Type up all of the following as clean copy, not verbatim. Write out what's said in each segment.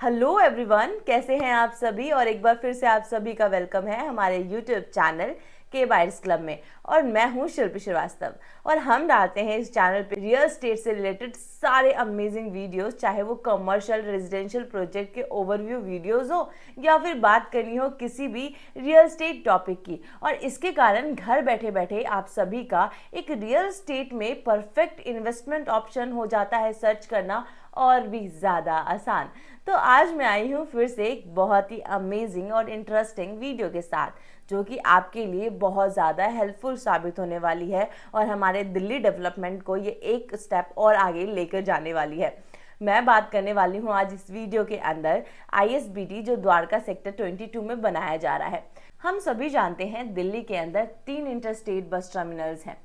Hello everyone, कैसे हैं आप सभी। और एक बार फिर से आप सभी का वेलकम है हमारे यूट्यूब चैनल के बाइट्स क्लब में। और मैं हूं शिल्पी श्रीवास्तव और हम डालते हैं इस चैनल पे रियल एस्टेट से रिलेटेड सारे अमेजिंग वीडियोस, चाहे वो कमर्शियल रेजिडेंशियल प्रोजेक्ट के ओवरव्यू वीडियोस हो या फिर बात करनी हो किसी भी रियल एस्टेट टॉपिक की। और इसके कारण घर बैठे बैठे आप सभी का एक रियल एस्टेट में परफेक्ट इन्वेस्टमेंट ऑप्शन हो जाता है सर्च करना और भी ज़्यादा आसान। तो आज मैं आई हूँ फिर से एक बहुत ही अमेजिंग और इंटरेस्टिंग वीडियो के साथ, जो कि आपके लिए बहुत ज़्यादा हेल्पफुल साबित होने वाली है और हमारे दिल्ली डेवलपमेंट को ये एक स्टेप और आगे लेकर जाने वाली है। मैं बात करने वाली हूँ आज इस वीडियो के अंदर ISBT, जो द्वारका सेक्टर 22 में बनाया जा रहा है। हम सभी जानते हैं दिल्ली के अंदर 3 इंटरस्टेट बस टर्मिनल्स हैं।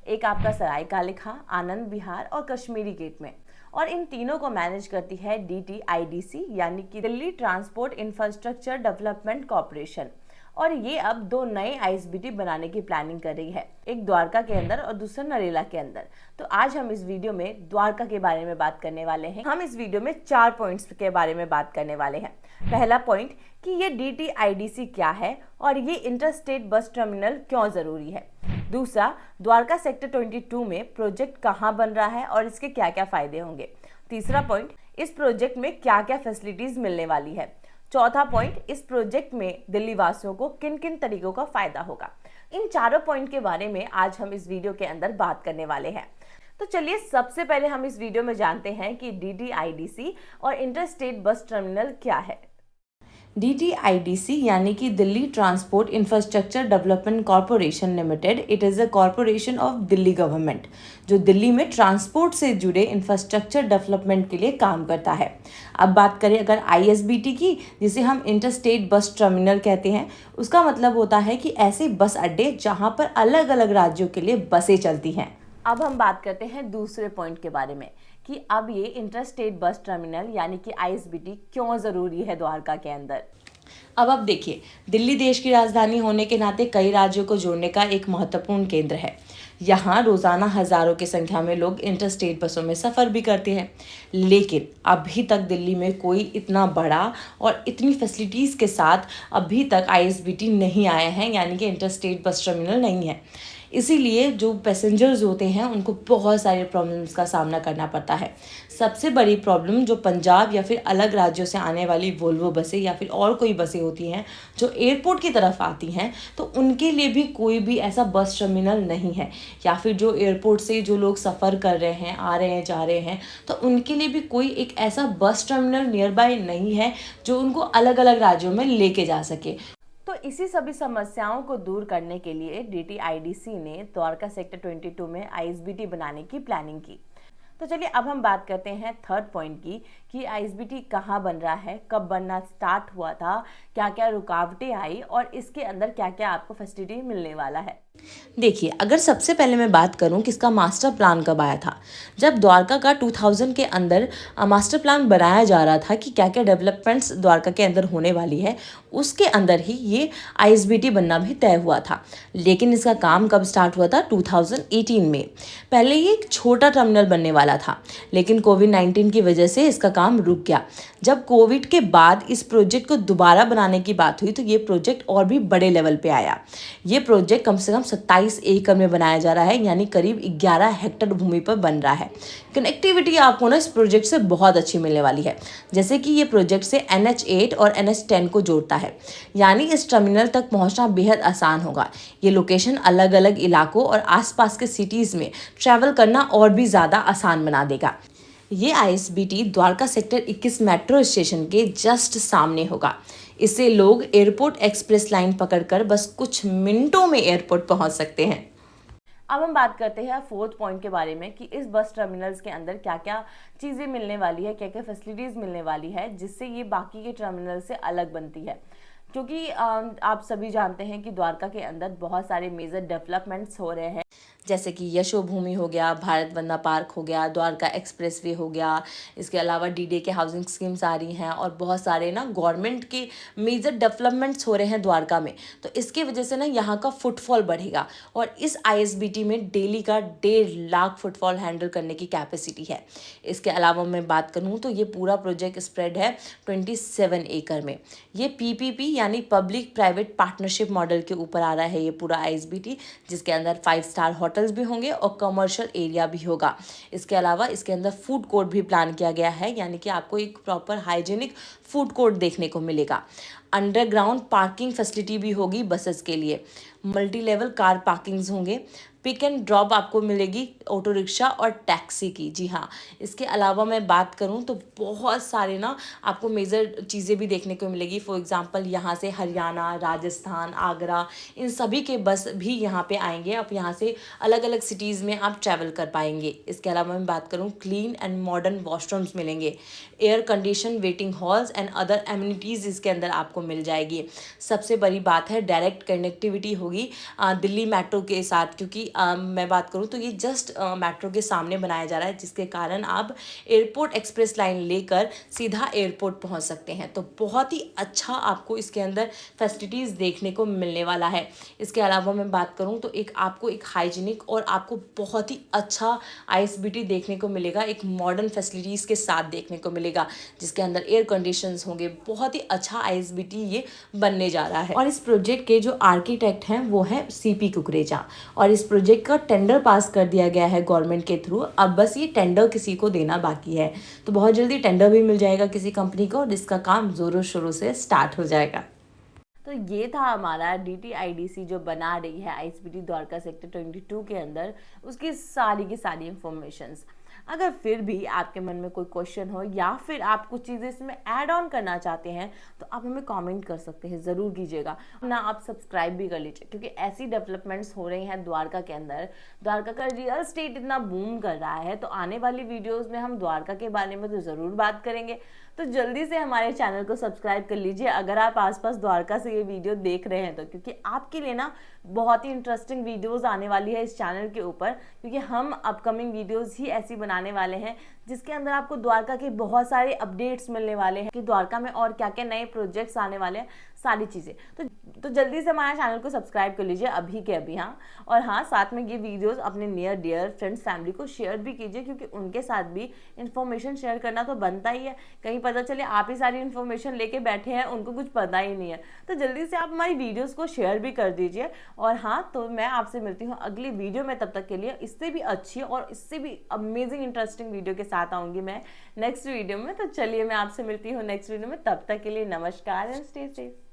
एक आपका सराय कालिखा, आनंद विहार और कश्मीरी गेट में। और इन तीनों को मैनेज करती है DTIDC यानी कि Delhi transport infrastructure development corporation. और ये अब 2 नए ISBT बनाने की प्लानिंग कर रही है, एक द्वारका के अंदर और दूसरा नरेला के अंदर। तो आज हम इस वीडियो में द्वारका के बारे में बात करने वाले हैं। हम इस वीडियो में 4 पॉइंट्स के बारे में बात करने वाले हैं। पहला पॉइंट कि ये DTIDC क्या है और ये इंटरस्टेट बस टर्मिनल क्यों जरूरी है। दूसरा, द्वारका सेक्टर 22 में प्रोजेक्ट कहाँ बन रहा है और इसके क्या क्या फायदे होंगे। तीसरा पॉइंट, इस प्रोजेक्ट में क्या क्या फैसिलिटीज मिलने वाली है। चौथा पॉइंट, इस प्रोजेक्ट में दिल्ली वासियों को किन किन तरीकों का फायदा होगा। इन चारों पॉइंट के बारे में आज हम इस वीडियो के अंदर बात करने वाले हैं। तो चलिए सबसे पहले हम इस वीडियो में जानते हैं कि DTIDC और इंटरस्टेट बस टर्मिनल क्या है। DTIDC यानी कि Delhi transport infrastructure development corporation limited, it is a corporation of Delhi government, जो दिल्ली में ट्रांसपोर्ट से जुड़े इंफ्रास्ट्रक्चर डेवलपमेंट के लिए काम करता है। अब बात करें अगर ISBT की, जिसे हम इंटरस्टेट बस टर्मिनल कहते हैं, उसका मतलब होता है कि ऐसे बस अड्डे जहाँ पर अलग अलग राज्यों के लिए बसें चलती हैं। अब हम बात करते हैं दूसरे पॉइंट के बारे में कि अब ये इंटरस्टेट बस टर्मिनल यानी कि ISBT क्यों ज़रूरी है द्वारका के अंदर। अब देखिए, दिल्ली देश की राजधानी होने के नाते कई राज्यों को जोड़ने का एक महत्वपूर्ण केंद्र है। यहाँ रोज़ाना हज़ारों की संख्या में लोग इंटरस्टेट बसों में सफ़र भी करते हैं, लेकिन अभी तक दिल्ली में कोई इतना बड़ा और इतनी फैसिलिटीज़ के साथ अभी तक ISBT नहीं आया है, यानी कि इंटरस्टेट बस टर्मिनल नहीं है। इसीलिए जो पैसेंजर्स होते हैं उनको बहुत सारे प्रॉब्लम्स का सामना करना पड़ता है। सबसे बड़ी प्रॉब्लम जो पंजाब या फिर अलग राज्यों से आने वाली वोल्वो बसें या फिर और कोई बसें होती हैं जो एयरपोर्ट की तरफ आती हैं, तो उनके लिए भी कोई भी ऐसा बस टर्मिनल नहीं है। या फिर जो एयरपोर्ट से जो लोग सफ़र कर रहे हैं, आ रहे हैं, जा रहे हैं, तो उनके लिए भी कोई एक ऐसा बस टर्मिनल नियर बाय नहीं है जो उनको अलग अलग राज्यों में लेके जा सके। तो इसी सभी समस्याओं को दूर करने के लिए DTIDC ने द्वारका सेक्टर 22 में ISBT बनाने की प्लानिंग की। तो चलिए अब हम बात करते हैं थर्ड पॉइंट की कि ISBT कहाँ बन रहा है, कब बनना स्टार्ट हुआ था, क्या क्या रुकावटें आई और इसके अंदर क्या क्या आपको फैसिलिटी मिलने वाला है। देखिए, अगर सबसे पहले मैं बात करूं कि इसका मास्टर प्लान कब आया था, जब द्वारका का 2000 के अंदर मास्टर प्लान बनाया जा रहा था कि क्या क्या डेवलपमेंट्स द्वारका के अंदर होने वाली है, उसके अंदर ही ये ISBT बनना भी तय हुआ था। लेकिन इसका काम कब स्टार्ट हुआ था? 2018 में। पहले ये एक छोटा टर्मिनल बनने वाला था, लेकिन कोविड-19 की वजह से इसका काम रुक गया। जब कोविड के बाद इस प्रोजेक्ट को दोबारा बनाने की बात हुई तो ये प्रोजेक्ट और भी बड़े लेवल पे आया। ये प्रोजेक्ट कम से कम 27 एकड़ में बनाया जा रहा है, यानी करीब 11 हेक्टेयर भूमि पर बन रहा है। कनेक्टिविटी आपको ना इस प्रोजेक्ट से बहुत अच्छी मिलने वाली है, जैसे कि ये प्रोजेक्ट से NH8 और NH10 को जोड़ता है, यानी इस टर्मिनल तक पहुंचना बेहद आसान होगा। ये लोकेशन अलग अलग इलाकों और आसपास के सिटीज़ में ट्रैवल करना और भी ज़्यादा आसान बना देगा। ये ISBT Dwarka sector 21 metro station के जस्ट सामने होगा। इससे लोग एयरपोर्ट एक्सप्रेस लाइन पकड़कर बस कुछ मिनटों में एयरपोर्ट पहुंच सकते हैं। अब हम बात करते हैं फोर्थ पॉइंट के बारे में कि इस बस टर्मिनल्स के अंदर क्या क्या चीज़ें मिलने वाली है, क्या क्या फैसिलिटीज़ मिलने वाली है, जिससे ये बाकी के टर्मिनल से अलग बनती है। क्योंकि आप सभी जानते हैं कि द्वारका के अंदर बहुत सारे मेजर डेवलपमेंट्स हो रहे हैं, जैसे कि यशोभूमि हो गया, भारत वंदना पार्क हो गया, द्वारका एक्सप्रेसवे हो गया, इसके अलावा डीडीए के हाउसिंग स्कीम्स आ रही हैं और बहुत सारे ना गवर्नमेंट के मेजर डेवलपमेंट्स हो रहे हैं द्वारका में। तो इसकी वजह से ना यहाँ का फुटफॉल बढ़ेगा और इस आईएसबीटी में डेली का 1.5 लाख फुटफॉल हैंडल करने की कैपेसिटी है। इसके अलावा मैं बात करूँ तो ये पूरा प्रोजेक्ट स्प्रेड है 27 एकड़ में। ये पीपीपी यानी पब्लिक प्राइवेट पार्टनरशिप मॉडल के ऊपर आ रहा है ये पूरा आईएसबीटी, जिसके अंदर 5 स्टार होटल्स भी होंगे और कमर्शियल एरिया भी होगा। इसके अलावा इसके अंदर फूड कोर्ट भी प्लान किया गया है, यानी कि आपको एक प्रॉपर हाइजीनिक फूड कोर्ट देखने को मिलेगा। अंडरग्राउंड पार्किंग फैसिलिटी भी होगी बसेस के लिए, मल्टी लेवल कार पार्किंग्स होंगे, पिक एंड ड्रॉप आपको मिलेगी ऑटो रिक्शा और टैक्सी की। जी हाँ, इसके अलावा मैं बात करूँ तो बहुत सारे ना आपको मेजर चीज़ें भी देखने को मिलेगी। फॉर एग्जांपल यहाँ से हरियाणा, राजस्थान, आगरा, इन सभी के बस भी यहाँ पे आएंगे। आप यहाँ से अलग अलग सिटीज़ में आप ट्रैवल कर पाएंगे। इसके अलावा मैं बात करूँ, क्लीन एंड मॉडर्न वॉशरूम्स मिलेंगे, air condition waiting halls and other amenities इसके अंदर आपको मिल जाएगी। सबसे बड़ी बात है डायरेक्ट कनेक्टिविटी होगी दिल्ली मेट्रो के साथ, क्योंकि मैं बात करूँ तो ये जस्ट मेट्रो के सामने बनाया जा रहा है, जिसके कारण आप एयरपोर्ट एक्सप्रेस लाइन लेकर सीधा एयरपोर्ट पहुंच सकते हैं। तो बहुत ही अच्छा आपको इसके अंदर फैसिलिटीज़ देखने को मिलने वाला है। इसके अलावा मैं बात करूँ तो आपको एक हाइजीनिक और आपको बहुत ही अच्छा आईएसबीटी देखने को मिलेगा, एक मॉडर्न फैसिलिटीज़ के साथ देखने को मिलेगा, जिसके अंदर एयर कंडीशंस होंगे। बहुत ही अच्छा आईएसबीटी ये बनने जा रहा है। और इस प्रोजेक्ट के जो आर्किटेक्ट हैं वो है सीपी कुकरेजा, और इस प्रोजेक्ट का टेंडर पास कर दिया गया है गवर्नमेंट के थ्रू। अब बस ये टेंडर किसी को देना बाकी है, तो बहुत जल्दी टेंडर भी मिल जाएगा किसी कंपनी को और इसका काम ज़ोरों शोरों से स्टार्ट हो जाएगा। तो ये था हमारा डीटीआईडीसी जो बना रही है आईएसबीटी द्वारका सेक्टर 22 के अंदर, उसकी सारी की सारी इंफॉर्मेशंस। अगर फिर भी आपके मन में कोई क्वेश्चन हो या फिर आप कुछ चीज़ें इसमें ऐड ऑन करना चाहते हैं तो आप हमें कमेंट कर सकते हैं, ज़रूर कीजिएगा ना। आप सब्सक्राइब भी कर लीजिए, क्योंकि ऐसी डेवलपमेंट्स हो रही हैं द्वारका के अंदर। द्वारका का रियल एस्टेट इतना बूम कर रहा है, तो आने वाली वीडियोज़ में हम द्वारका के बारे में तो ज़रूर बात करेंगे। तो जल्दी से हमारे चैनल को सब्सक्राइब कर लीजिए अगर आप आसपास द्वारका से ये वीडियो देख रहे हैं तो, क्योंकि आपके लिए ना बहुत ही इंटरेस्टिंग वीडियोस आने वाली है इस चैनल के ऊपर, क्योंकि हम अपकमिंग वीडियोस ही ऐसी बनाने वाले हैं जिसके अंदर आपको द्वारका के बहुत सारे अपडेट्स मिलने वाले हैं कि द्वारका में और क्या क्या नए प्रोजेक्ट्स आने वाले हैं, सारी चीज़ें। तो जल्दी से हमारे चैनल को सब्सक्राइब कर लीजिए अभी के अभी। हाँ, और हाँ, साथ में ये वीडियोस अपने नियर डियर फ्रेंड्स फैमिली को शेयर भी कीजिए, क्योंकि उनके साथ भी इन्फॉर्मेशन शेयर करना तो बनता ही है। कहीं पता चले आप ही सारी इन्फॉर्मेशन लेके बैठे हैं, उनको कुछ पता ही नहीं है। तो जल्दी से आप हमारी वीडियोस को शेयर भी कर दीजिए। और हाँ, तो मैं आपसे मिलती हूँ अगली वीडियो में, तब तक के लिए इससे भी अच्छी और इससे भी अमेजिंग इंटरेस्टिंग वीडियो के साथ आऊँगी मैं नेक्स्ट वीडियो में। तो चलिए मैं आपसे मिलती हूँ नेक्स्ट वीडियो में, तब तक के लिए नमस्कार एंड स्टे सेफ।